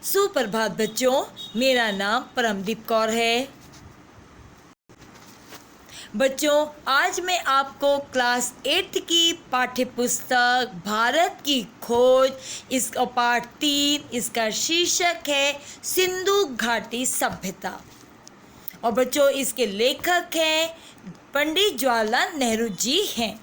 सुप्रभात बच्चों, मेरा नाम परमदीप कौर है। बच्चों, आज मैं आपको क्लास 8 की पाठ्य पुस्तक भारत की खोज, इसका पाठ 3, इसका शीर्षक है सिंधु घाटी सभ्यता। और बच्चों, इसके लेखक हैं पंडित जवाहरलाल नेहरू जी हैं।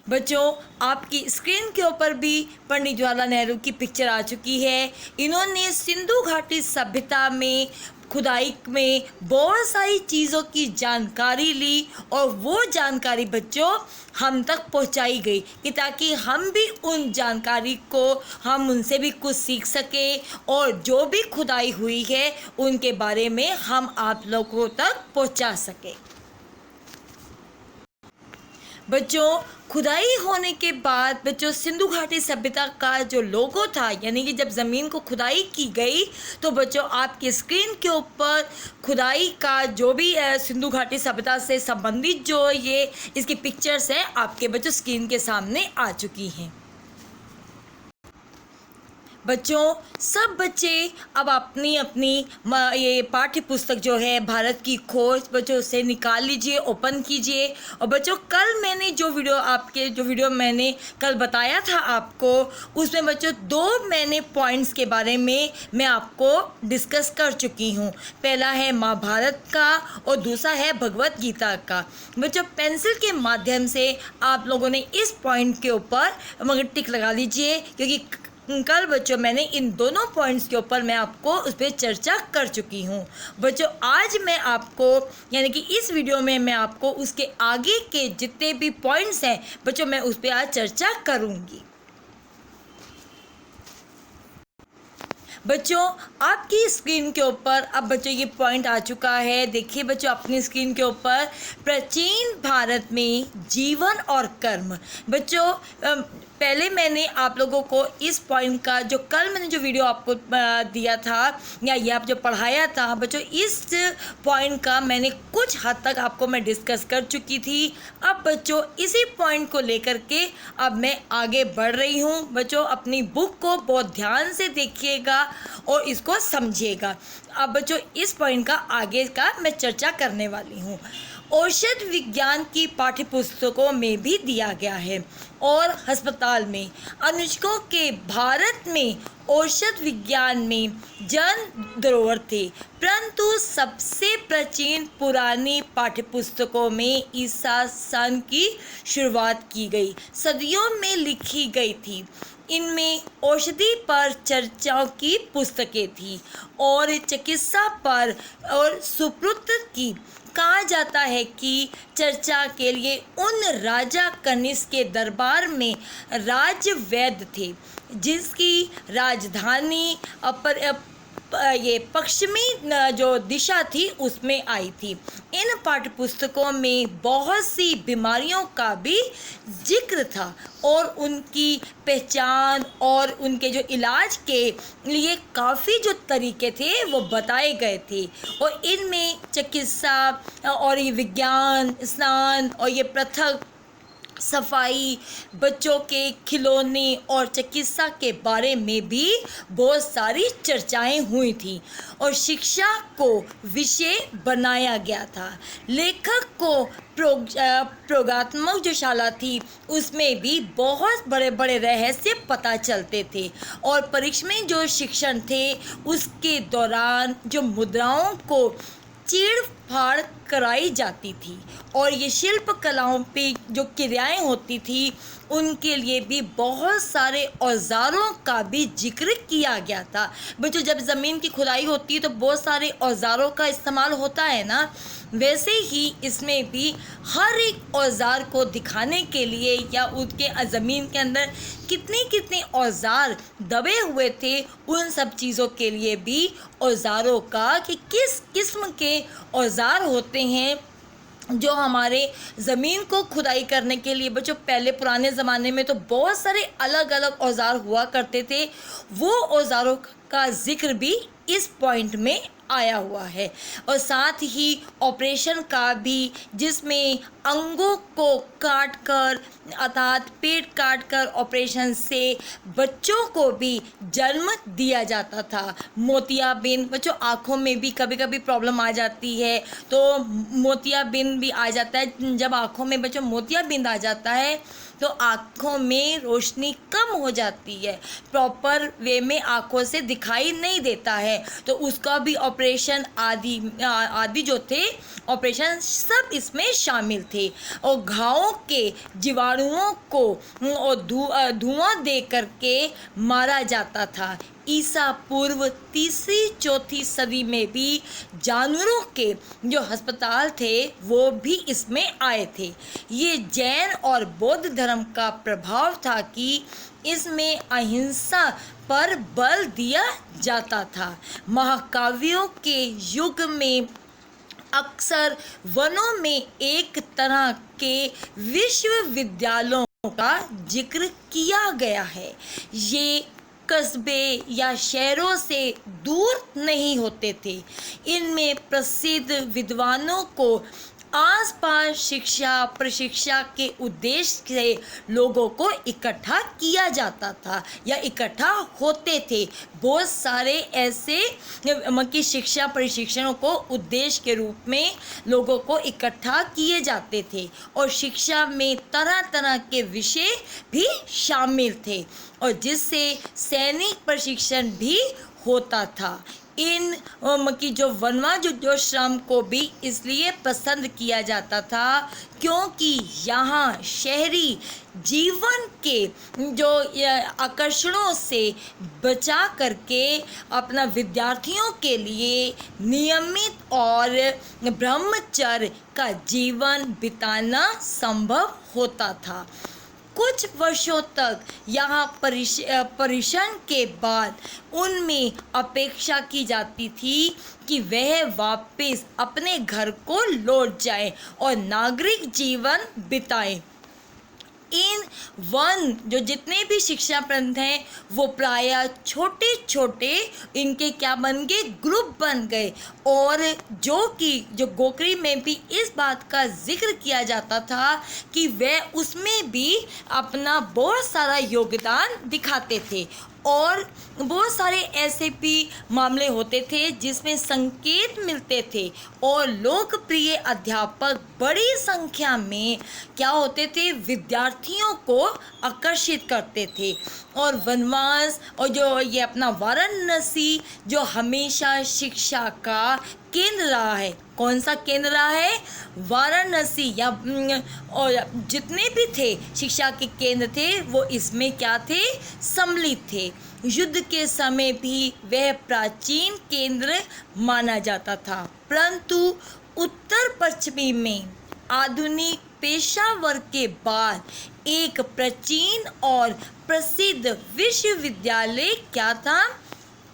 बच्चों, आपकी स्क्रीन के ऊपर भी पंडित जवाहरलाल नेहरू की पिक्चर आ चुकी है। इन्होंने सिंधु घाटी सभ्यता में खुदाई में बहुत सारी चीज़ों की जानकारी ली और वो जानकारी बच्चों हम तक पहुंचाई गई कि ताकि हम भी उन जानकारी को हम उनसे भी कुछ सीख सके और जो भी खुदाई हुई है उनके बारे में हम आप लोगों तक पहुंचा सके। बच्चों, खुदाई होने के बाद बच्चों सिंधु घाटी सभ्यता का जो लोगो था, यानी कि जब ज़मीन को खुदाई की गई तो बच्चों आपकी स्क्रीन के ऊपर खुदाई का जो भी सिंधु घाटी सभ्यता से संबंधित जो ये इसकी पिक्चर्स हैं आपके बच्चों स्क्रीन के सामने आ चुकी हैं। बच्चों, सब बच्चे अब अपनी अपनी ये पाठ्य पुस्तक जो है भारत की खोज बच्चों उसे निकाल लीजिए, ओपन कीजिए। और बच्चों, कल मैंने जो वीडियो मैंने कल बताया था आपको, उसमें बच्चों 2 मैंने पॉइंट्स के बारे में मैं आपको डिस्कस कर चुकी हूँ। पहला है महाभारत का और दूसरा है भगवत गीता का। बच्चों, पेंसिल के माध्यम से आप लोगों ने इस पॉइंट के ऊपर मगर टिक लगा लीजिए, क्योंकि कल बच्चों मैंने इन दोनों पॉइंट्स के ऊपर मैं आपको उस पर चर्चा कर चुकी हूँ। बच्चों, आज मैं आपको यानी कि इस वीडियो में मैं आपको उसके आगे के जितने भी पॉइंट्स हैं बच्चों मैं उस पर आज चर्चा करूँगी। बच्चों, आपकी स्क्रीन के ऊपर अब बच्चों ये पॉइंट आ चुका है। देखिए बच्चों, अपनी स्क्रीन के ऊपर प्राचीन भारत में जीवन और कर्म। बच्चों, पहले मैंने आप लोगों को इस पॉइंट का जो कल मैंने जो वीडियो आपको दिया था या ये आप जो पढ़ाया था बच्चों, इस पॉइंट का मैंने कुछ हद तक आपको मैं डिस्कस कर चुकी थी। अब बच्चों इसी पॉइंट को लेकर के अब मैं आगे बढ़ रही हूँ। बच्चों, अपनी बुक को बहुत ध्यान से देखिएगा और इसको समझिएगा। अब बच्चों इस पॉइंट का आगे का मैं चर्चा करने वाली हूँ। औषध विज्ञान की पाठ्य पुस्तकों में भी दिया गया है और अस्पताल में अनुष्कों के भारत में औषध विज्ञान में जन धरोहर थे, परंतु सबसे प्राचीन पुरानी पाठ्य पुस्तकों में ईसा सन की शुरुआत की गई सदियों में लिखी गई थी। इनमें औषधि पर चर्चाओं की पुस्तकें थी और चिकित्सा पर और सुश्रुत की। कहा जाता है कि चर्चा के लिए उन राजा कनिष्क के दरबार में राजवैद्य थे, जिसकी राजधानी ये पश्चिमी जो दिशा थी उसमें आई थी। इन पाठ्य पुस्तकों में बहुत सी बीमारियों का भी जिक्र था और उनकी पहचान और उनके जो इलाज के लिए काफ़ी जो तरीके थे वो बताए गए थे। और इनमें चिकित्सा और ये विज्ञान, स्नान और ये पृथक सफाई, बच्चों के खिलौने और चिकित्सा के बारे में भी बहुत सारी चर्चाएं हुई थी और शिक्षा को विषय बनाया गया था। लेखक को प्रयोगात्मक जो शाला थी उसमें भी बहुत बड़े बड़े रहस्य पता चलते थे और परीक्षा में जो शिक्षण थे उसके दौरान जो मुद्राओं को चीड़ फाड़ कराई जाती थी और ये शिल्प कलाओं पे जो क्रियाएं होती थी उनके लिए भी बहुत सारे औजारों का भी जिक्र किया गया था। बच्चों, जब ज़मीन की खुदाई होती है तो बहुत सारे औजारों का इस्तेमाल होता है ना, वैसे ही इसमें भी हर एक औजार को दिखाने के लिए या उसके ज़मीन के अंदर कितने कितने औजार दबे हुए थे उन सब चीज़ों के लिए भी औजारों का कि किस किस्म के औजार होते हैं जो हमारे ज़मीन को खुदाई करने के लिए। बच्चों, पहले पुराने ज़माने में तो बहुत सारे अलग अलग औजार हुआ करते थे। वो औजारों का जिक्र भी इस पॉइंट में आया हुआ है। और साथ ही ऑपरेशन का भी, जिसमें अंगों को काट कर अर्थात पेट काट कर ऑपरेशन से बच्चों को भी जन्म दिया जाता था। मोतियाबिंद, बच्चों आँखों में भी कभी कभी प्रॉब्लम आ जाती है, तो मोतियाबिंद भी आ जाता है। जब आँखों में बच्चों मोतियाबिंद आ जाता है तो आँखों में रोशनी कम हो जाती है, प्रॉपर वे में आँखों से दिखाई नहीं देता है, तो उसका भी ऑपरेशन आदि जो थे ऑपरेशन सब इसमें शामिल थे। और घावों के जीवाणुओं को धुआं दे करके मारा जाता था। ईसा पूर्व 3री-4थी सदी में भी जानवरों के जो अस्पताल थे वो भी इसमें आए थे। ये जैन और बौद्ध धर्म का प्रभाव था कि इसमें अहिंसा पर बल दिया जाता था। महाकाव्यों के युग में अक्सर वनों में एक तरह के विश्वविद्यालयों का जिक्र किया गया है। ये कस्बे या शहरों से दूर नहीं होते थे। इनमें प्रसिद्ध विद्वानों को आसपास शिक्षा प्रशिक्षा के उद्देश्य से लोगों को इकट्ठा किया जाता था या इकट्ठा होते थे। बहुत सारे ऐसे कि शिक्षा प्रशिक्षणों को उद्देश्य के रूप में लोगों को इकट्ठा किए जाते थे, और शिक्षा में तरह तरह के विषय भी शामिल थे, और जिससे सैनिक प्रशिक्षण भी होता था। इन की जो वनवास जो श्रम को भी इसलिए पसंद किया जाता था क्योंकि यहाँ शहरी जीवन के जो आकर्षणों से बचा करके अपना विद्यार्थियों के लिए नियमित और ब्रह्मचर्य का जीवन बिताना संभव होता था। कुछ वर्षों तक यहाँ परीक्षण के बाद उनमें अपेक्षा की जाती थी कि वह वापस अपने घर को लौट जाएं और नागरिक जीवन बिताएं। इन वन जो जितने भी शिक्षा पंथ हैं वो प्रायः छोटे छोटे इनके क्या बन गए, ग्रुप बन गए, और जो गोकरी में भी इस बात का जिक्र किया जाता था कि वह उसमें भी अपना बहुत सारा योगदान दिखाते थे। और बहुत सारे ऐसे भी मामले होते थे जिसमें संकेत मिलते थे, और लोकप्रिय अध्यापक बड़ी संख्या में क्या होते थे, विद्यार्थियों को आकर्षित करते थे। और वनवास और जो ये अपना वाराणसी जो हमेशा शिक्षा का केंद्र रहा है, कौन सा केंद्र रहा है, वाराणसी, या और जितने भी थे शिक्षा के केंद्र थे वो इसमें क्या थे, सम्मिलित थे। युद्ध के समय भी वह प्राचीन केंद्र माना जाता था, परंतु उत्तर पश्चिमी में आधुनिक पेशा वर्ग के बाद एक प्राचीन और प्रसिद्ध विश्वविद्यालय क्या था,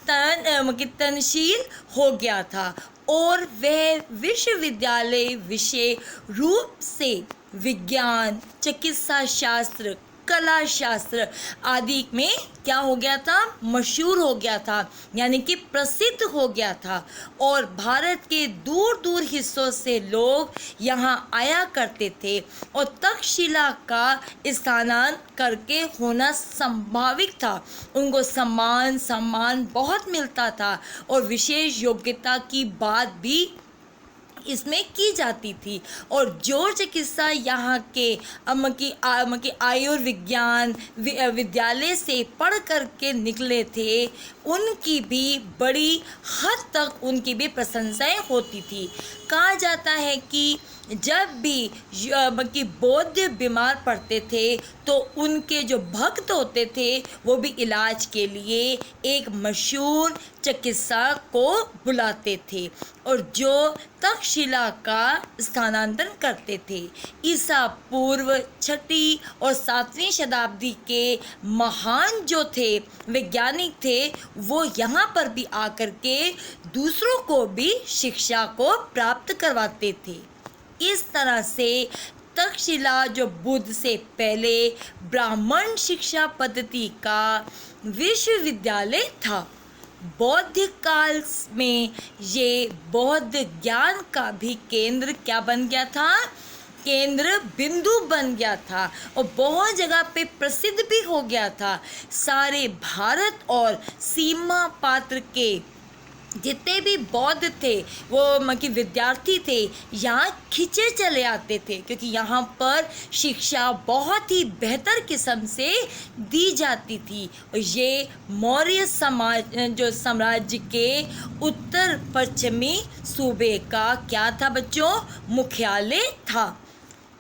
तनशील हो गया था, और वह विश्वविद्यालय विशेष रूप से विज्ञान, चिकित्सा शास्त्र, कला शास्त्र आदि में क्या हो गया था, मशहूर हो गया था, यानी कि प्रसिद्ध हो गया था। और भारत के दूर दूर हिस्सों से लोग यहाँ आया करते थे, और तक्षशिला का स्थानांतरण करके होना संभावित था। उनको सम्मान बहुत मिलता था, और विशेष योग्यता की बात भी इसमें की जाती थी। और जो चिकित्सा यहाँ के आयुर्विज्ञान विद्यालय से पढ़ कर के निकले थे, उनकी भी बड़ी हद तक उनकी भी प्रशंसाएं होती थी। कहा जाता है कि जब भी बौद्ध बीमार पड़ते थे तो उनके जो भक्त होते थे वो भी इलाज के लिए एक मशहूर चिकित्सक को बुलाते थे, और जो तक्षशिला का स्थानांतरण करते थे। ईसा पूर्व 6ठी और 7वीं शताब्दी के महान जो थे वैज्ञानिक थे, वो यहाँ पर भी आकर के दूसरों को भी शिक्षा को प्राप्त करवाते थे। इस तरह से तक्षशिला जो बुद्ध से पहले ब्राह्मण शिक्षा पद्धति का विश्वविद्यालय था। बौद्ध काल में ये बौद्ध ज्ञान का भी केंद्र क्या बन गया था, केंद्र बिंदु बन गया था और बहुत जगह पे प्रसिद्ध भी हो गया था। सारे भारत और सीमा पात्र के जितने भी बौद्ध थे, वो मतलब विद्यार्थी थे, यहाँ खिंचे चले आते थे क्योंकि यहाँ पर शिक्षा बहुत ही बेहतर किस्म से दी जाती थी। और ये मौर्य समाज जो साम्राज्य के उत्तर पश्चिमी सूबे का क्या था बच्चों, मुख्यालय था।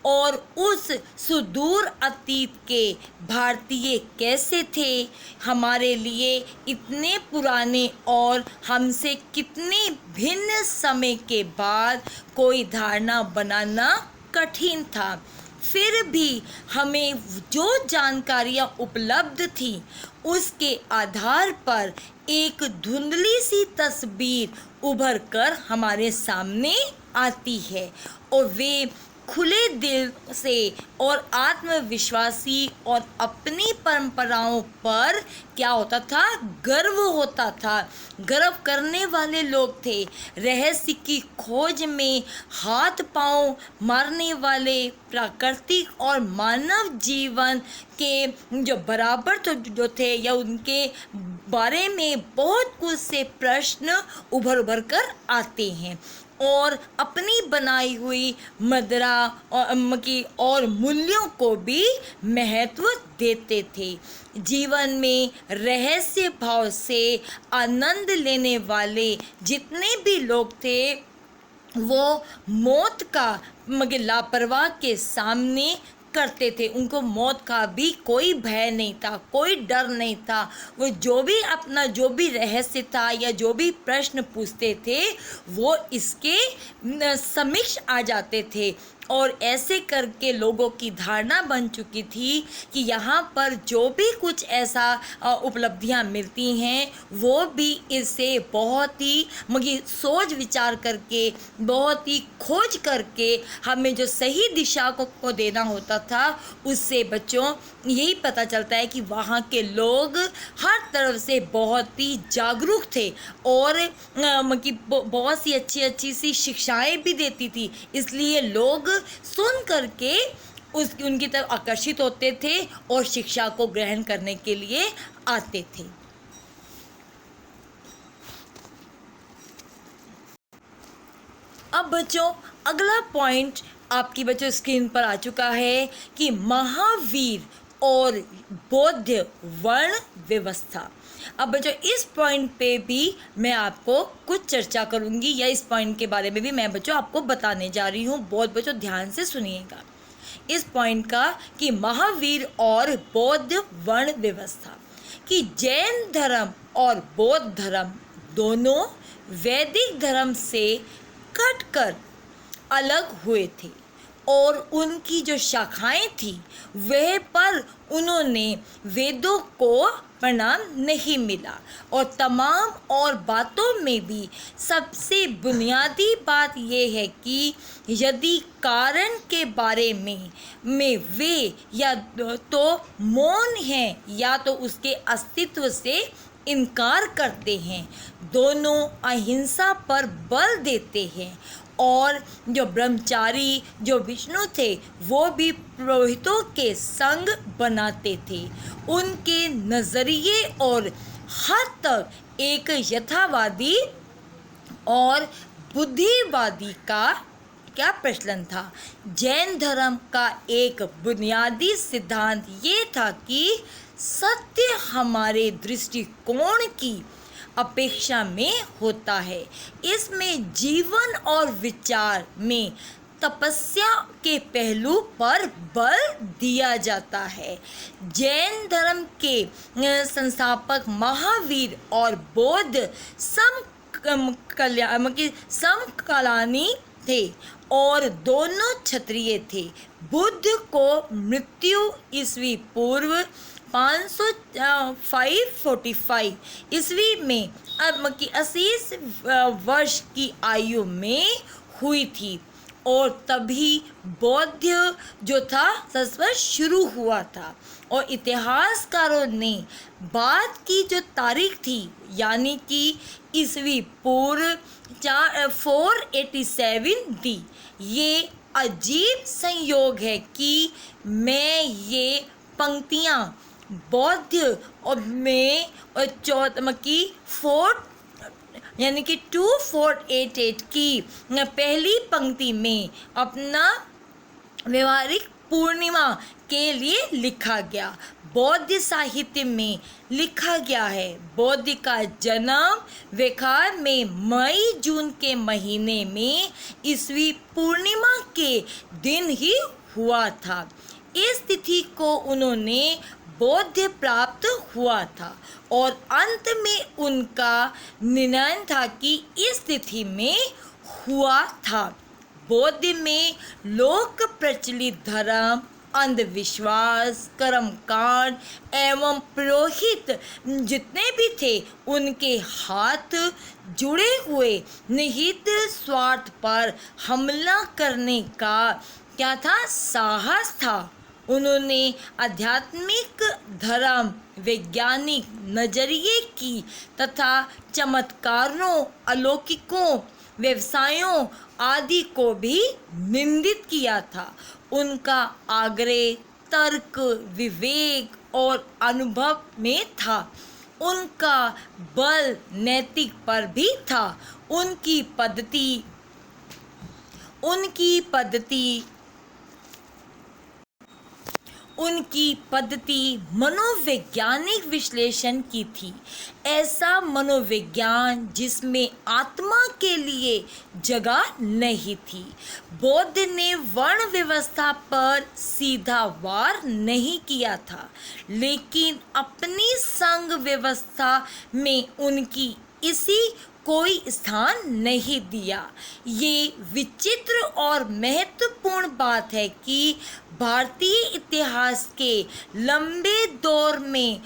और उस सुदूर अतीत के भारतीय कैसे थे, हमारे लिए इतने पुराने और हमसे कितने भिन्न समय के बाद कोई धारणा बनाना कठिन था। फिर भी हमें जो जानकारियाँ उपलब्ध थी उसके आधार पर एक धुंधली सी तस्वीर उभर कर हमारे सामने आती है और वे खुले दिल से और आत्मविश्वासी और अपनी परंपराओं पर क्या होता था, गर्व होता था, गर्व करने वाले लोग थे। रहस्य की खोज में हाथ पांव मारने वाले प्राकृतिक और मानव जीवन के जो बराबर जो थे या उनके बारे में बहुत कुछ से प्रश्न उभर कर आते हैं और अपनी बनाई हुई मुद्रा और मूल्यों को भी महत्व देते थे। जीवन में रहस्य भाव से आनंद लेने वाले जितने भी लोग थे वो मौत का लापरवाह के सामने करते थे। उनको मौत का भी कोई भय नहीं था, कोई डर नहीं था। वो जो भी अपना जो भी रहस्य था या जो भी प्रश्न पूछते थे वो इसके समक्ष आ जाते थे और ऐसे करके लोगों की धारणा बन चुकी थी कि यहाँ पर जो भी कुछ ऐसा उपलब्धियाँ मिलती हैं वो भी इससे बहुत ही सोच विचार करके, बहुत ही खोज करके हमें जो सही दिशा को देना होता था। उससे बच्चों यही पता चलता है कि वहाँ के लोग हर तरफ से बहुत ही जागरूक थे और बहुत सी अच्छी सी शिक्षाएं भी देती थी। इसलिए लोग सुन करके उनकी तरफ आकर्षित होते थे और शिक्षा को ग्रहण करने के लिए आते थे। अब बच्चों अगला पॉइंट आपकी बच्चों स्क्रीन पर आ चुका है कि महावीर और बौद्ध वर्ण व्यवस्था। अब बच्चों इस पॉइंट पे भी मैं आपको कुछ चर्चा करूंगी या इस पॉइंट के बारे में भी मैं बच्चों आपको बताने जा रही हूँ। बहुत बच्चों ध्यान से सुनिएगा इस पॉइंट का कि महावीर और बौद्ध वर्ण व्यवस्था कि जैन धर्म और बौद्ध धर्म दोनों वैदिक धर्म से कटकर अलग हुए थे और उनकी जो शाखाएं थी वह पर उन्होंने वेदों को परिणाम नहीं मिला और तमाम और बातों में भी सबसे बुनियादी बात यह है कि यदि कारण के बारे में वे या तो मौन हैं या तो उसके अस्तित्व से इनकार करते हैं, दोनों अहिंसा पर बल देते हैं और जो ब्रह्मचारी जो विष्णु थे वो भी पुरोहितों के संग बनाते थे। उनके नज़रिए और हद तक एक यथावादी और बुद्धिवादी का क्या प्रचलन था। जैन धर्म का एक बुनियादी सिद्धांत ये था कि सत्य हमारे दृष्टिकोण की अपेक्षा में होता है। इसमें जीवन और विचार में तपस्या के पहलू पर बल दिया जाता है। जैन धर्म के संस्थापक महावीर और बौद्ध समकालीन थे और दोनों क्षत्रिय थे। बुद्ध को मृत्यु ईस्वी पूर्व 545 ईस्वी में 80 वर्ष की आयु में हुई थी और तभी बौद्ध जो था संस्कृत शुरू हुआ था। और इतिहासकारों ने बाद की जो तारीख थी यानी कि ईस्वी पूर्व 487 दी। ये अजीब संयोग है कि मैं ये पंक्तियाँ बौद्ध और में और की 2488 की पहली पंक्ति में अपना व्यवहारिक पूर्णिमा के लिए लिखा गया। बौद्ध साहित्य में लिखा गया है बौद्ध का जन्म विहार में मई जून के महीने में ईस्वी पूर्णिमा के दिन ही हुआ था। इस तिथि को उन्होंने बौद्ध प्राप्त हुआ था और अंत में उनका निर्णय था कि इस तिथि में हुआ था। बौद्ध में लोक प्रचलित धर्म, अंधविश्वास, कर्मकांड एवं पुरोहित जितने भी थे उनके हाथ जुड़े हुए निहित स्वार्थ पर हमला करने का क्या था, साहस था। उन्होंने आध्यात्मिक, धर्म, वैज्ञानिक नजरिए की तथा चमत्कारों, अलौकिकों, व्यवसायों आदि को भी निंदित किया था। उनका आग्रह तर्क, विवेक और अनुभव में था। उनका बल नैतिक पर भी था। उनकी पद्धति मनोवैज्ञानिक विश्लेषण की थी। ऐसा मनोविज्ञान जिसमें आत्मा के लिए जगह नहीं थी। बौद्ध ने वर्ण व्यवस्था पर सीधा वार नहीं किया था, लेकिन अपनी संघ व्यवस्था में उनकी इसी कोई स्थान नहीं दिया। ये विचित्र और महत्वपूर्ण बात है कि भारतीय इतिहास के लंबे दौर में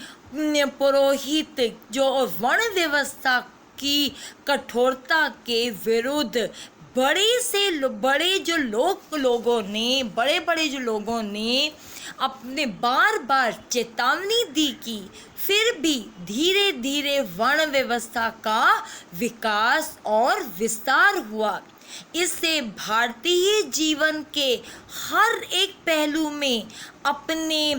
पुरोहित जो वर्ण व्यवस्था की कठोरता के विरुद्ध बड़े जो लोगों ने अपने बार बार चेतावनी दी की, फिर भी धीरे धीरे वर्ण व्यवस्था का विकास और विस्तार हुआ। इससे भारतीय जीवन के हर एक पहलू में अपने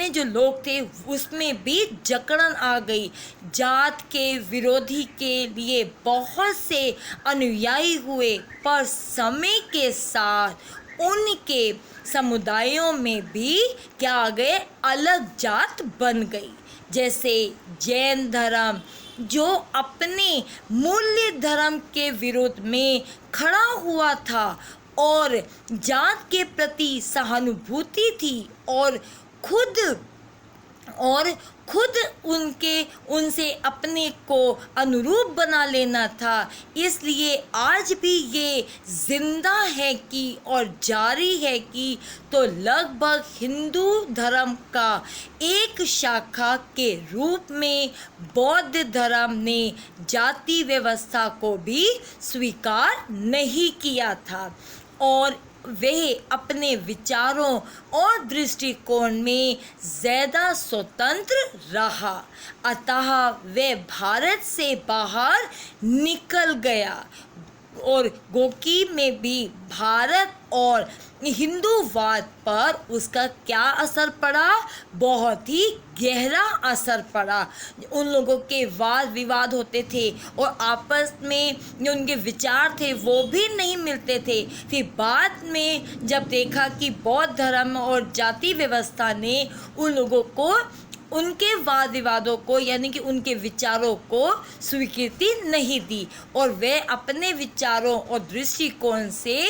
जो लोग थे उसमें भी जकड़न आ गई। जात के विरोधी के लिए बहुत से अनुयायी हुए, पर समय के साथ उनके समुदायों में भी क्या आ गए, अलग जात बन गई। जैसे जैन धर्म जो अपने मूल्य धर्म के विरोध में खड़ा हुआ था और जात के प्रति सहानुभूति थी और खुद उनसे अपने को अनुरूप बना लेना था। इसलिए आज भी ये जिंदा है कि और जारी है कि तो लगभग हिंदू धर्म का एक शाखा के रूप में बौद्ध धर्म ने जाति व्यवस्था को भी स्वीकार नहीं किया था और वह अपने विचारों और दृष्टिकोण में ज़्यादा स्वतंत्र रहा। अतः वह भारत से बाहर निकल गया और गोकी में भी भारत और हिंदूवाद पर उसका क्या असर पड़ा, बहुत ही गहरा असर पड़ा। उन लोगों के वाद विवाद होते थे और आपस में जो उनके विचार थे वो भी नहीं मिलते थे। फिर बाद में जब देखा कि बौद्ध धर्म और जाति व्यवस्था ने उन लोगों को उनके वाद विवादों को यानी कि उनके विचारों को स्वीकृति नहीं दी और वे अपने विचारों और दृष्टिकोण से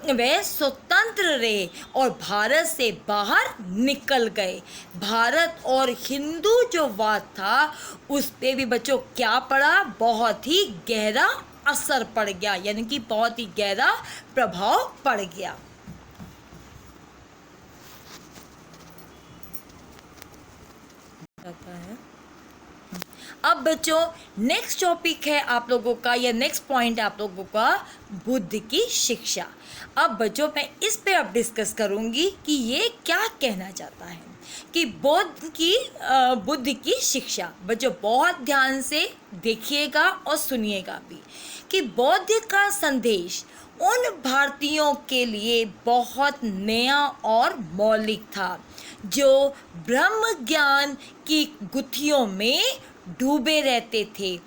वे स्वतंत्र रहे और भारत से बाहर निकल गए। भारत और हिंदू जो वाद था उस पे भी बच्चों क्या पड़ा, बहुत ही गहरा असर पड़ गया, यानी कि बहुत ही गहरा प्रभाव पड़ गया। अब बच्चों नेक्स्ट टॉपिक है आप लोगों का, या नेक्स्ट पॉइंट आप लोगों का, बुद्ध की शिक्षा। अब बच्चों मैं इस पे अब डिस्कस करूँगी कि ये क्या कहना चाहता है कि बुद्ध की शिक्षा। बच्चों बहुत ध्यान से देखिएगा और सुनिएगा भी कि बौद्ध का संदेश उन भारतीयों के लिए बहुत नया और मौलिक था जो ब्रह्म ज्ञान की गुत्थियों में डूबे रहते थे।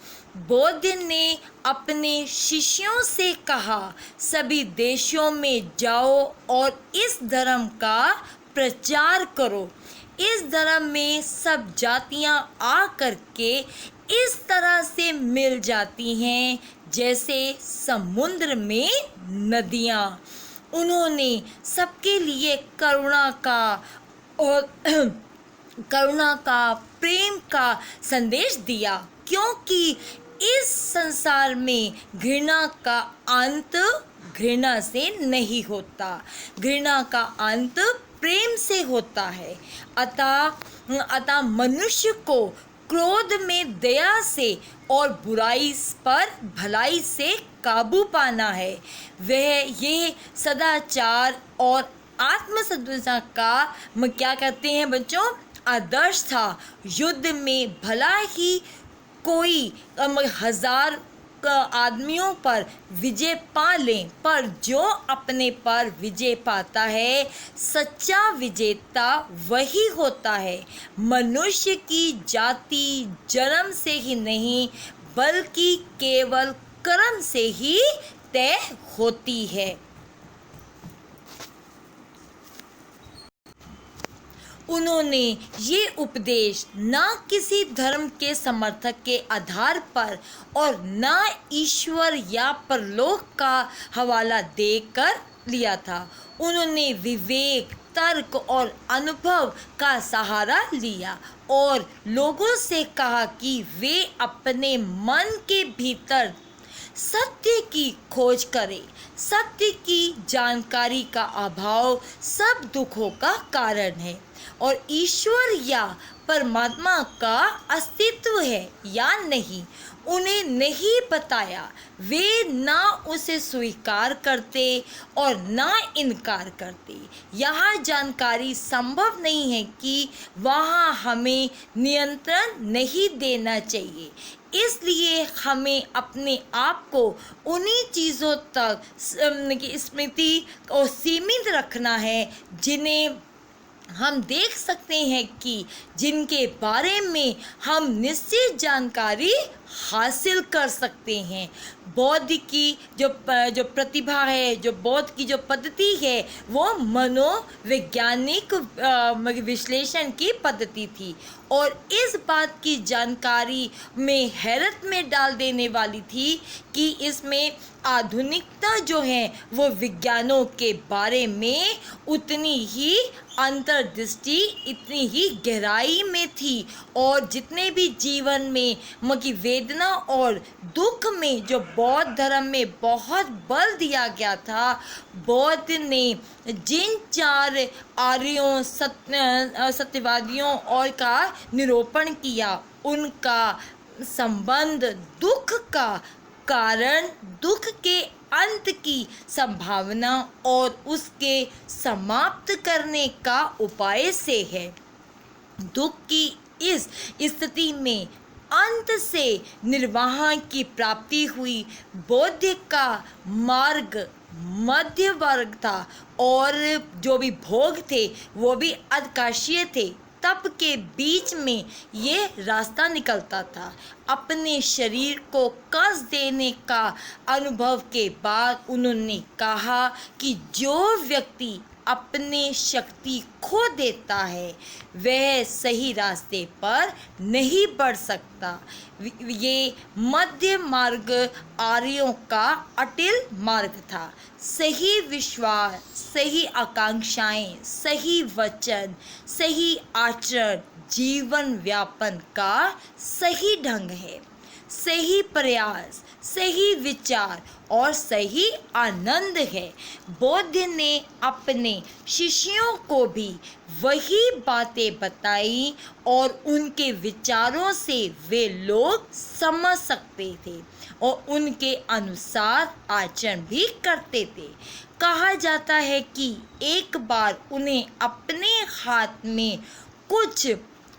बुद्ध ने अपने शिष्यों से कहा, सभी देशों में जाओ और इस धर्म का प्रचार करो। इस धर्म में सब जातियां आ करके इस तरह से मिल जाती हैं जैसे समुद्र में नदियां। उन्होंने सबके लिए करुणा का, प्रेम का संदेश दिया, क्योंकि इस संसार में घृणा का अंत घृणा से नहीं होता, घृणा का अंत प्रेम से होता है। अतः मनुष्य को क्रोध में दया से और बुराई पर भलाई से काबू पाना है। वह ये सदाचार और आत्मसंतुष्टि का क्या कहते हैं बच्चों, आदर्श था। युद्ध में भला ही कोई 1000 आदमियों पर विजय पा लें, पर जो अपने पर विजय पाता है सच्चा विजेता वही होता है। मनुष्य की जाति जन्म से ही नहीं बल्कि केवल कर्म से ही तय होती है। उन्होंने ये उपदेश न किसी धर्म के समर्थक के आधार पर और न ईश्वर या परलोक का हवाला देकर लिया था। उन्होंने विवेक, तर्क और अनुभव का सहारा लिया और लोगों से कहा कि वे अपने मन के भीतर सत्य की खोज करें। सत्य की जानकारी का अभाव सब दुखों का कारण है और ईश्वर या परमात्मा का अस्तित्व है या नहीं उन्हें नहीं बताया। वे ना उसे स्वीकार करते और ना इनकार करते। यहाँ जानकारी संभव नहीं है कि वहाँ हमें नियंत्रण नहीं देना चाहिए। इसलिए हमें अपने आप को उन्हीं चीज़ों तक स्मृति और सीमित रखना है जिन्हें हम देख सकते हैं कि जिनके बारे में हम निश्चित जानकारी हासिल कर सकते हैं। बौद्ध की जो प्रतिभा है, जो बौद्ध की जो पद्धति है वो मनोवैज्ञानिक विश्लेषण की पद्धति थी और इस बात की जानकारी में हैरत में डाल देने वाली थी कि इसमें आधुनिकता जो है वो विज्ञानों के बारे में उतनी ही अंतर्दृष्टि, इतनी ही गहराई में थी और जितने भी जीवन में की वेदना और दुख में जो बौद्ध धर्म में बहुत बल दिया गया था, बौद्ध ने जिन 4 आर्यों सत्यवादियों और का निरूपण किया, उनका संबंध दुख का कारण, दुख के अंत की संभावना और उसके समाप्त करने का उपाय से है। दुख की इस स्थिति में अंत से निर्वाह की प्राप्ति हुई। बौद्ध का मार्ग मध्य वर्ग था और जो भी भोग थे वो भी अवकाशीय थे। तप के बीच में ये रास्ता निकलता था। अपने शरीर को कस देने का अनुभव के बाद उन्होंने कहा कि जो व्यक्ति अपने शक्ति खो देता है वह सही रास्ते पर नहीं बढ़ सकता। ये मध्य मार्ग आर्यों का अटल मार्ग था। सही विश्वास, सही आकांक्षाएं, सही वचन, सही आचरण जीवन व्यापन का सही ढंग है। सही प्रयास, सही विचार और सही आनंद है। बुद्ध ने अपने शिष्यों को भी वही बातें बताई और उनके विचारों से वे लोग समझ सकते थे और उनके अनुसार आचरण भी करते थे। कहा जाता है कि एक बार उन्हें अपने हाथ में कुछ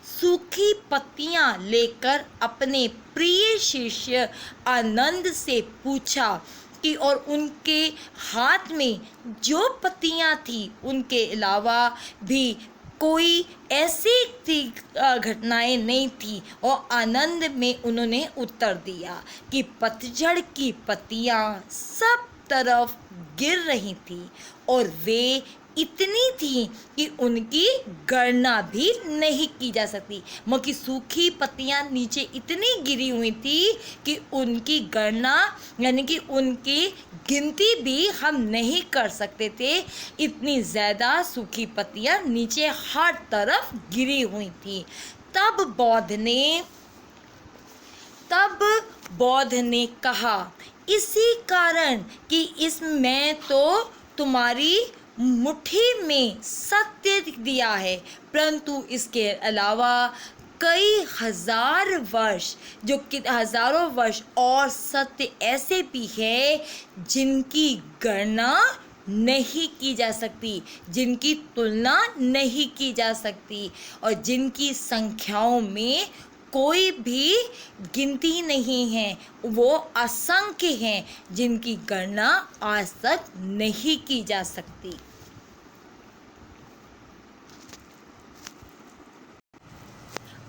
सूखी पत्तियां लेकर अपने प्रिय शिष्य आनंद से पूछा कि और उनके हाथ में जो पत्तियां थी उनके अलावा भी कोई ऐसी घटनाएं नहीं थी और आनंद में उन्होंने उत्तर दिया कि पतझड़ की पत्तियां सब तरफ गिर रही थी और वे इतनी थी कि उनकी गणना भी नहीं की जा सकती। मतलब सूखी पत्तियां नीचे इतनी गिरी हुई थी कि उनकी गणना यानी कि उनकी गिनती भी हम नहीं कर सकते थे। इतनी ज़्यादा सूखी पत्तियां नीचे हर तरफ गिरी हुई थी। तब बौद्ध ने कहा, इसी कारण कि इसमें तो तुम्हारी मुट्ठी में सत्य दिया है, परंतु इसके अलावा कई हजारों वर्ष और सत्य ऐसे भी है जिनकी गणना नहीं की जा सकती, जिनकी तुलना नहीं की जा सकती और जिनकी संख्याओं में कोई भी गिनती नहीं है। वो असंख्य हैं जिनकी गणना आज तक नहीं की जा सकती।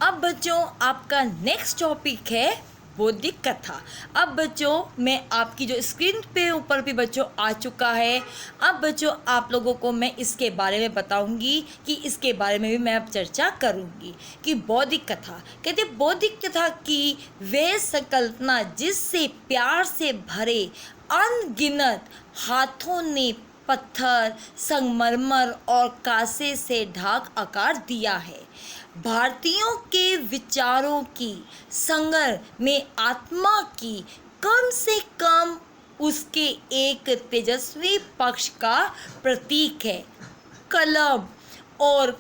अब बच्चों आपका नेक्स्ट टॉपिक है बौद्धिक कथा। अब बच्चों मैं आपकी जो स्क्रीन पे ऊपर भी बच्चों आ चुका है। अब बच्चों आप लोगों को मैं इसके बारे में बताऊंगी कि इसके बारे में भी मैं अब चर्चा करूंगी कि बौद्धिक कथा कहते बौद्धिक कथा की वह संकल्पना जिससे प्यार से भरे अनगिनत हाथों ने पत्थर, संगमरमर और कांसे से ढाक आकार दिया है। भारतीयों के विचारों की संगर में आत्मा की कम से कम उसके एक तेजस्वी पक्ष का प्रतीक है। कलम और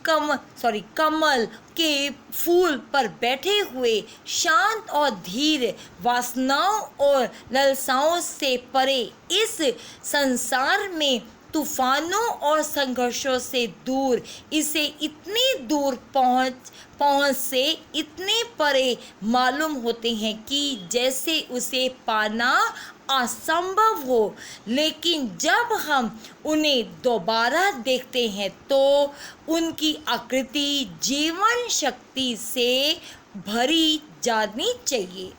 कमल के फूल पर बैठे हुए शांत और धीर, वासनाओं और ललसाओं से परे इस संसार में तूफानों और संघर्षों से दूर, इसे इतनी दूर पहुंच से इतने परे मालूम होते हैं कि जैसे उसे पाना असंभव हो। लेकिन जब हम उन्हें दोबारा देखते हैं तो उनकी आकृति जीवन शक्ति से भरी जानी चाहिए।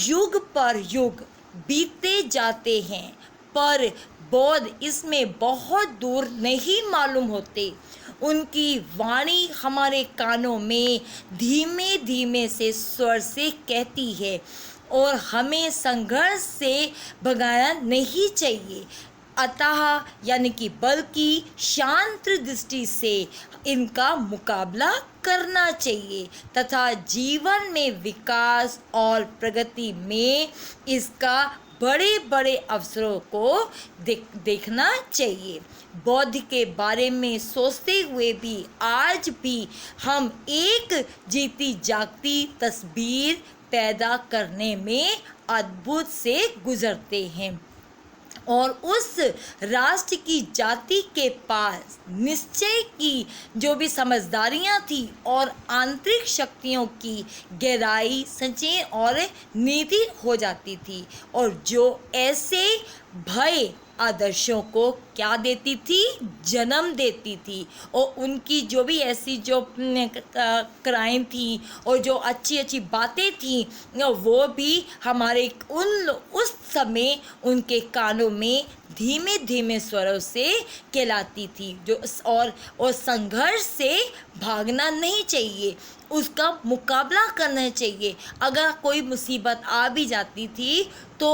युग पर युग बीतते जाते हैं पर बौद्ध इसमें बहुत दूर नहीं मालूम होते। उनकी वाणी हमारे कानों में धीमे धीमे से स्वर से कहती है और हमें संघर्ष से भगाना नहीं चाहिए, अतः यानी कि बल्कि शांत दृष्टि से इनका मुकाबला करना चाहिए तथा जीवन में विकास और प्रगति में इसका बड़े बड़े अवसरों को देखना चाहिए। बौद्ध के बारे में सोचते हुए भी आज भी हम एक जीती जागती तस्वीर पैदा करने में अद्भुत से गुजरते हैं और उस राष्ट्र की जाति के पास निश्चय की जो भी समझदारियां थी और आंतरिक शक्तियों की गहराई संचय और निधि हो जाती थी और जो ऐसे भय आदर्शों को क्या देती थी, जन्म देती थी और उनकी जो भी ऐसी जो क्राइम थी और जो अच्छी अच्छी बातें थी वो भी हमारे उस समय उनके कानों में धीमे धीमे स्वरों से कहलाती थी। जो और संघर्ष से भागना नहीं चाहिए, उसका मुकाबला करना चाहिए। अगर कोई मुसीबत आ भी जाती थी तो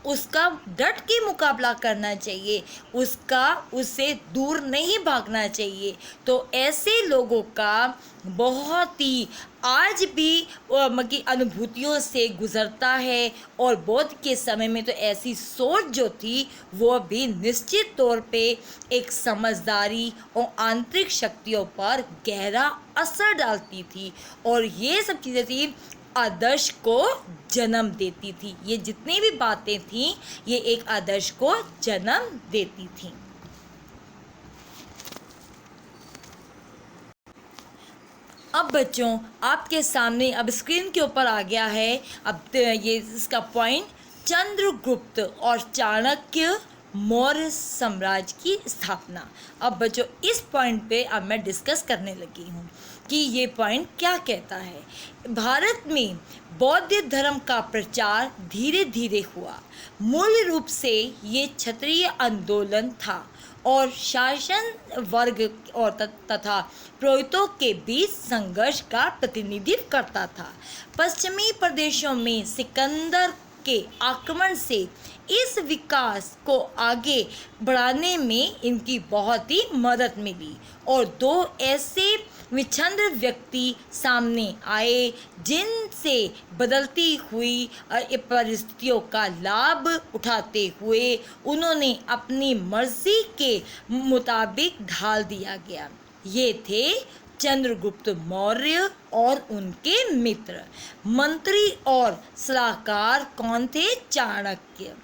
उसका डट के मुकाबला करना चाहिए, उससे दूर नहीं भागना चाहिए। तो ऐसे लोगों का बहुत ही आज भी की अनुभूतियों से गुजरता है, और बौद्ध के समय में तो ऐसी सोच जो थी वो भी निश्चित तौर पे एक समझदारी और आंतरिक शक्तियों पर गहरा असर डालती थी, और ये सब चीज़ें थी आदर्श को जन्म देती थी। ये जितनी भी बातें थीं ये एक आदर्श को जन्म देती थीं। अब बच्चों आपके सामने अब स्क्रीन के ऊपर आ गया है अब ये इसका पॉइंट, चंद्रगुप्त और चाणक्य मौर्य साम्राज्य की स्थापना। अब बच्चों इस पॉइंट पे अब मैं डिस्कस करने लगी हूँ कि ये पॉइंट क्या कहता है। भारत में बौद्ध धर्म का प्रचार धीरे धीरे हुआ। मूल रूप से ये क्षत्रिय आंदोलन था और शासन वर्ग और तथा पुरोहितों के बीच संघर्ष का प्रतिनिधित्व करता था। पश्चिमी प्रदेशों में सिकंदर के आक्रमण से इस विकास को आगे बढ़ाने में इनकी बहुत ही मदद मिली, और दो ऐसे विच्छिन्न व्यक्ति सामने आए जिनसे बदलती हुई परिस्थितियों का लाभ उठाते हुए उन्होंने अपनी मर्जी के मुताबिक ढाल दिया गया। ये थे चंद्रगुप्त मौर्य और उनके मित्र। मंत्री और सलाहकार कौन थे? चाणक्य।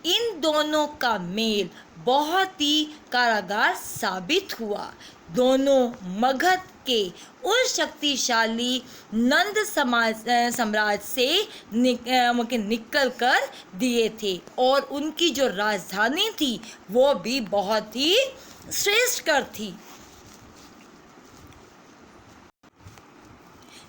इन दोनों का मेल बहुत ही कारागार साबित हुआ। दोनों मगध के उस शक्तिशाली नंद साम्राज्य से निकल कर दिए थे, और उनकी जो राजधानी थी वो भी बहुत ही श्रेष्ठकर थी,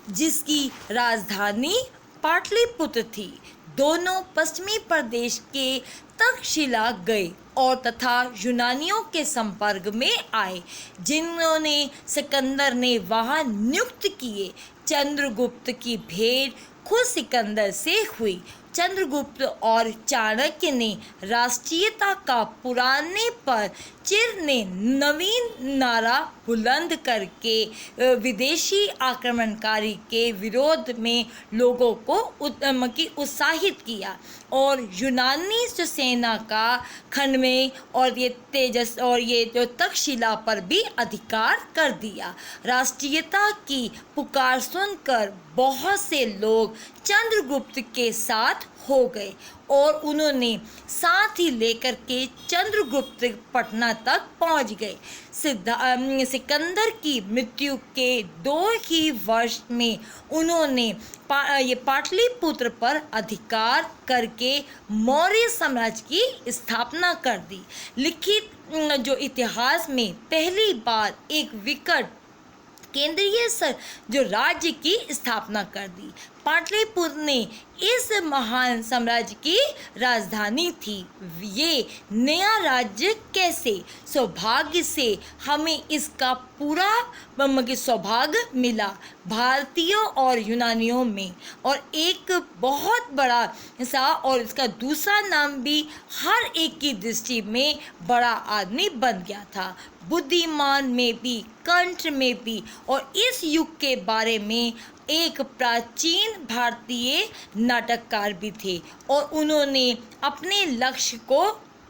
जिसकी राजधानी पाटलिपुत्र थी। दोनों पश्चिमी प्रदेश के तक्षशिला गए और तथा यूनानियों के संपर्क में आए, जिन्होंने सिकंदर ने वहां नियुक्त किए। चंद्रगुप्त की भेंट खुद सिकंदर से हुई। चंद्रगुप्त और चाणक्य ने राष्ट्रीयता का पुराने पर चिर ने नवीन नारा बुलंद करके विदेशी आक्रमणकारी के विरोध में लोगों को उत्साहित किया, और यूनानी सेना का खंड में और ये जो तक्षशिला पर भी अधिकार कर दिया। राष्ट्रीयता की पुकार सुनकर बहुत से लोग चंद्रगुप्त के साथ हो गए, और उन्होंने साथ ही लेकर के चंद्रगुप्त पटना तक पहुंच गए। सिकंदर की मृत्यु के 2 ही वर्ष में उन्होंने ये पाटलिपुत्र पर अधिकार करके मौर्य साम्राज्य की स्थापना कर दी। लिखित जो इतिहास में पहली बार एक विकट केंद्रीय जो राज्य की स्थापना कर दी। पाटलिपुत्र ने इस महान साम्राज्य की राजधानी थी। ये नया राज्य कैसे? सौभाग्य से हमें इसका पूरा सौभाग्य मिला भारतीयों और यूनानियों में, और एक बहुत बड़ा सा, और इसका दूसरा नाम भी हर एक की दृष्टि में बड़ा आदमी बन गया था, बुद्धिमान में भी, कंठ में भी। और इस युग के बारे में एक प्राचीन भारतीय नाटककार भी थे, और उन्होंने अपने लक्ष्य को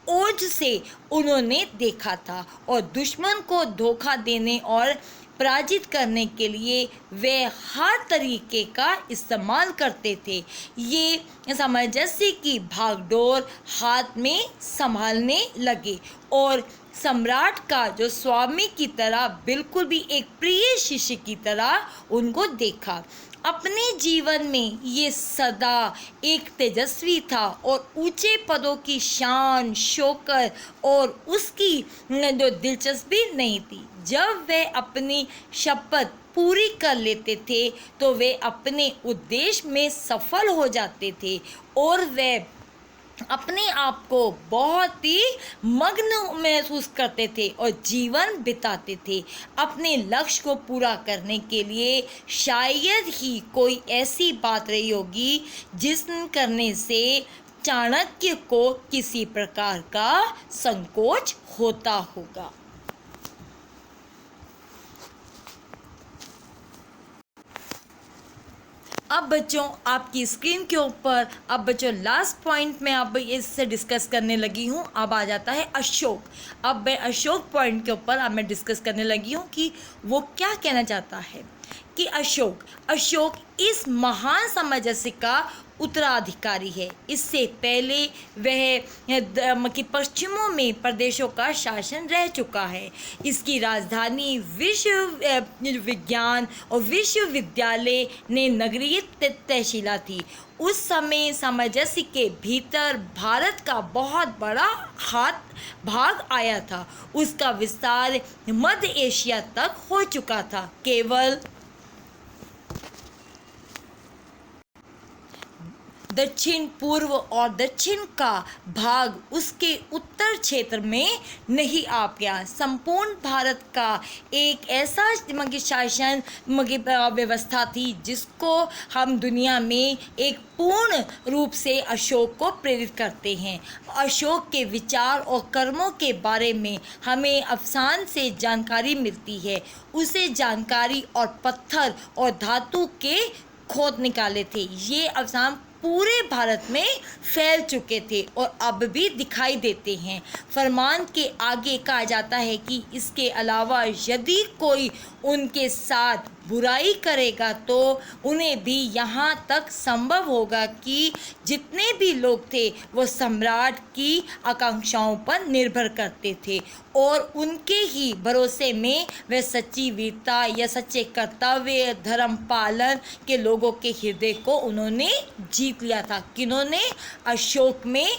ओज से उन्होंने देखा था, और दुश्मन को धोखा देने और पराजित करने के लिए वे हर तरीके का इस्तेमाल करते थे। ये सामंजस्य की भागडोर हाथ में संभालने लगे, और सम्राट का जो स्वामी की तरह, बिल्कुल भी एक प्रिय शिष्य की तरह उनको देखा। अपने जीवन में ये सदा एक तेजस्वी था, और ऊंचे पदों की शान शौकत और उसकी जो दिलचस्पी नहीं थी। जब वे अपनी शपथ पूरी कर लेते थे तो वे अपने उद्देश्य में सफल हो जाते थे, और वे अपने आप को बहुत ही मग्न महसूस करते थे और जीवन बिताते थे। अपने लक्ष्य को पूरा करने के लिए शायद ही कोई ऐसी बात रही होगी जिस करने से चाणक्य को किसी प्रकार का संकोच होता होगा। अब बच्चों आपकी स्क्रीन के ऊपर अब बच्चों लास्ट पॉइंट में अब इससे डिस्कस करने लगी हूँ। अब आ जाता है अशोक। अब मैं अशोक पॉइंट के ऊपर अब मैं डिस्कस करने लगी हूँ कि वो क्या कहना चाहता है कि अशोक इस महान सामंजस्य का उत्तराधिकारी है। इससे पहले वह कि पश्चिमों में प्रदेशों का शासन रह चुका है। इसकी राजधानी विज्ञान और विश्वविद्यालय ने नगरीय तहसीला थी। उस समय सामंजस्य के भीतर भारत का बहुत बड़ा भाग आया था। उसका विस्तार मध्य एशिया तक हो चुका था। केवल दक्षिण पूर्व और दक्षिण का भाग उसके उत्तर क्षेत्र में नहीं आ गया। संपूर्ण भारत का एक ऐसा शासन व्यवस्था थी जिसको हम दुनिया में एक पूर्ण रूप से अशोक को प्रेरित करते हैं। अशोक के विचार और कर्मों के बारे में हमें अफसान से जानकारी मिलती है। उसे जानकारी और पत्थर और धातु के खोद निकाले थे। ये अफसान पूरे भारत में फैल चुके थे और अब भी दिखाई देते हैं। फरमान के आगे कहा जाता है कि इसके अलावा यदि कोई उनके साथ बुराई करेगा तो उन्हें भी यहाँ तक संभव होगा कि जितने भी लोग थे वो सम्राट की आकांक्षाओं पर निर्भर करते थे और उनके ही भरोसे में वह सच्ची वीरता या सच्चे कर्तव्य धर्म पालन के लोगों के हृदय को उन्होंने जीत लिया था। किन्होंने? अशोक में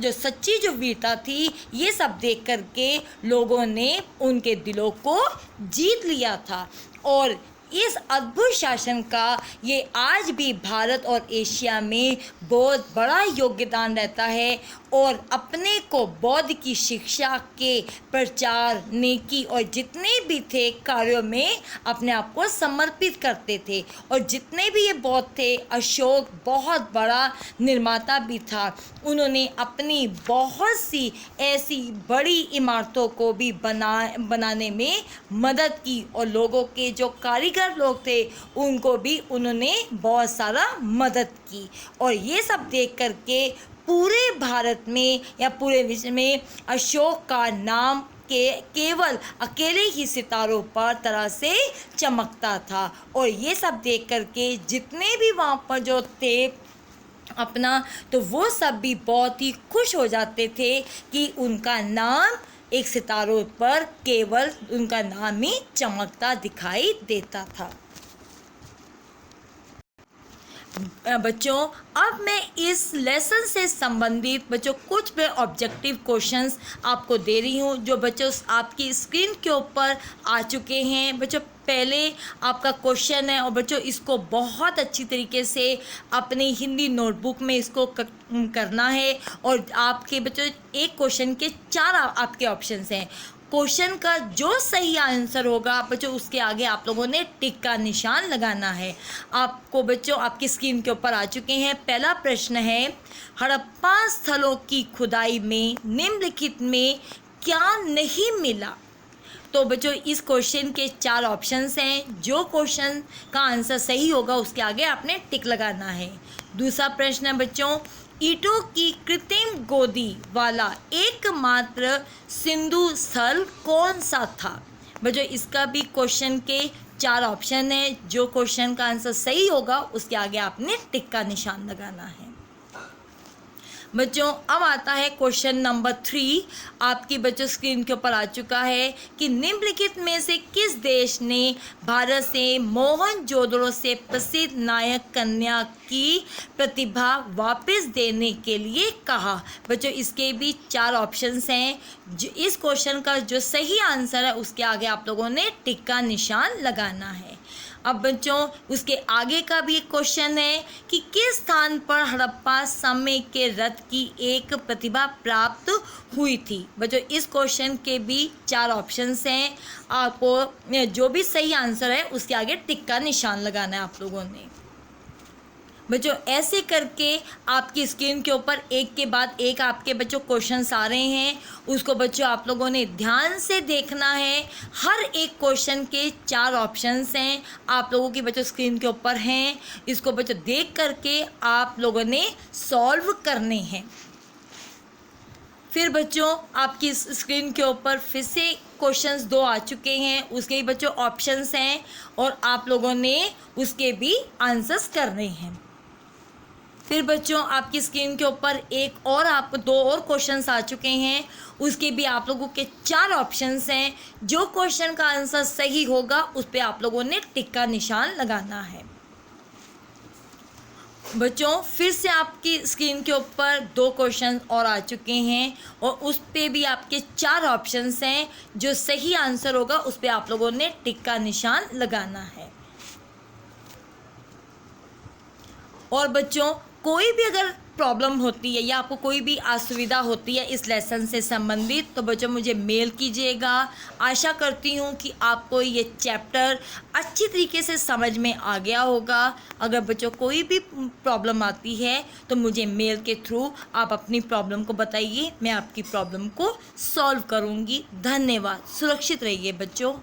जो सच्ची जो वीरता थी ये सब देख करके लोगों ने उनके दिलों को जीत लिया था। और इस अद्भुत शासन का ये आज भी भारत और एशिया में बहुत बड़ा योगदान रहता है और अपने को बौद्ध की शिक्षा के प्रचार नेकी और जितने भी थे कार्यों में अपने आप को समर्पित करते थे। और जितने भी ये बौद्ध थे, अशोक बहुत बड़ा निर्माता भी था। उन्होंने अपनी बहुत सी ऐसी बड़ी इमारतों को भी बनाने में मदद की और लोगों के जो कारीगर लोग थे उनको भी उन्होंने बहुत सारा मदद की। और ये सब देख करके पूरे भारत में या पूरे विश्व में अशोक का नाम केवल अकेले ही सितारों पर तरह से चमकता था। और ये सब देख करके जितने भी वहाँ पर जो थे अपना, तो वो सब भी बहुत ही खुश हो जाते थे कि उनका नाम एक सितारों पर केवल उनका नाम ही चमकता दिखाई देता था। बच्चों अब मैं इस लेसन से संबंधित बच्चों कुछ मैं ऑब्जेक्टिव क्वेश्चंस आपको दे रही हूँ जो बच्चों आपकी स्क्रीन के ऊपर आ चुके हैं। बच्चों पहले आपका क्वेश्चन है और बच्चों इसको बहुत अच्छी तरीके से अपनी हिंदी नोटबुक में इसको करना है। और आपके बच्चों एक क्वेश्चन के 4 आपके ऑप्शंस हैं। क्वेश्चन का जो सही आंसर होगा बच्चों उसके आगे आप लोगों ने टिक का निशान लगाना है। आपको बच्चों आपकी स्क्रीन के ऊपर आ चुके हैं। पहला प्रश्न है, हड़प्पा स्थलों की खुदाई में निम्नलिखित में क्या नहीं मिला? तो बच्चों इस क्वेश्चन के 4 ऑप्शंस हैं। जो क्वेश्चन का आंसर सही होगा उसके आगे आपने टिक लगाना है। दूसरा प्रश्न है बच्चों, ईंटों की कृत्रिम गोदी वाला एकमात्र सिंधु स्थल कौन सा था? बच्चों इसका भी क्वेश्चन के 4 ऑप्शन है। जो क्वेश्चन का आंसर सही होगा उसके आगे आपने टिक का निशान लगाना है। बच्चों अब आता है क्वेश्चन नंबर 3। आपकी बच्चों स्क्रीन के ऊपर आ चुका है कि निम्नलिखित में से किस देश ने भारत से मोहनजोदड़ो से प्रसिद्ध नायक कन्या की प्रतिभा वापस देने के लिए कहा? बच्चों इसके भी 4 ऑप्शंस हैं। इस क्वेश्चन का जो सही आंसर है उसके आगे आप लोगों ने टिक का निशान लगाना है। अब बच्चों उसके आगे का भी एक क्वेश्चन है कि किस स्थान पर हड़प्पा समय के रथ की एक प्रतिभा प्राप्त हुई थी? बच्चों इस क्वेश्चन के भी 4 ऑप्शंस हैं। आपको जो भी सही आंसर है उसके आगे टिक का निशान लगाना है आप लोगों ने। बच्चों ऐसे करके आपकी स्क्रीन के ऊपर एक के बाद एक आपके बच्चों क्वेश्चंस आ रहे हैं, उसको बच्चों आप लोगों ने ध्यान से देखना है। हर एक क्वेश्चन के 4 ऑप्शंस हैं, आप लोगों की बच्चों स्क्रीन के ऊपर हैं, इसको बच्चों देख करके आप लोगों ने सॉल्व करने हैं। फिर बच्चों आपकी स्क्रीन के ऊपर फिर से क्वेश्चंस 2 आ चुके हैं, उसके भी बच्चों ऑप्शंस हैं और आप लोगों ने उसके भी आंसर्स करने हैं। फिर बच्चों आपकी स्क्रीन के ऊपर एक और आपको 2 और क्वेश्चंस आ चुके हैं, उसके भी आप लोगों के 4 ऑप्शंस हैं। जो क्वेश्चन का आंसर सही होगा उस पर आप लोगों ने टिक का निशान लगाना है। बच्चों फिर से आपकी स्क्रीन के ऊपर 2 क्वेश्चन और आ चुके हैं और उस पे भी आपके 4 ऑप्शंस हैं। जो सही आंसर होगा उस पे आप लोगों ने टिक का निशान लगाना है। और बच्चों कोई भी अगर प्रॉब्लम होती है या आपको कोई भी असुविधा होती है इस लेसन से संबंधित, तो बच्चों मुझे मेल कीजिएगा। आशा करती हूँ कि आपको ये चैप्टर अच्छी तरीके से समझ में आ गया होगा। अगर बच्चों कोई भी प्रॉब्लम आती है तो मुझे मेल के थ्रू आप अपनी प्रॉब्लम को बताइए, मैं आपकी प्रॉब्लम को सॉल्व करूँगी। धन्यवाद। सुरक्षित रहिए बच्चों।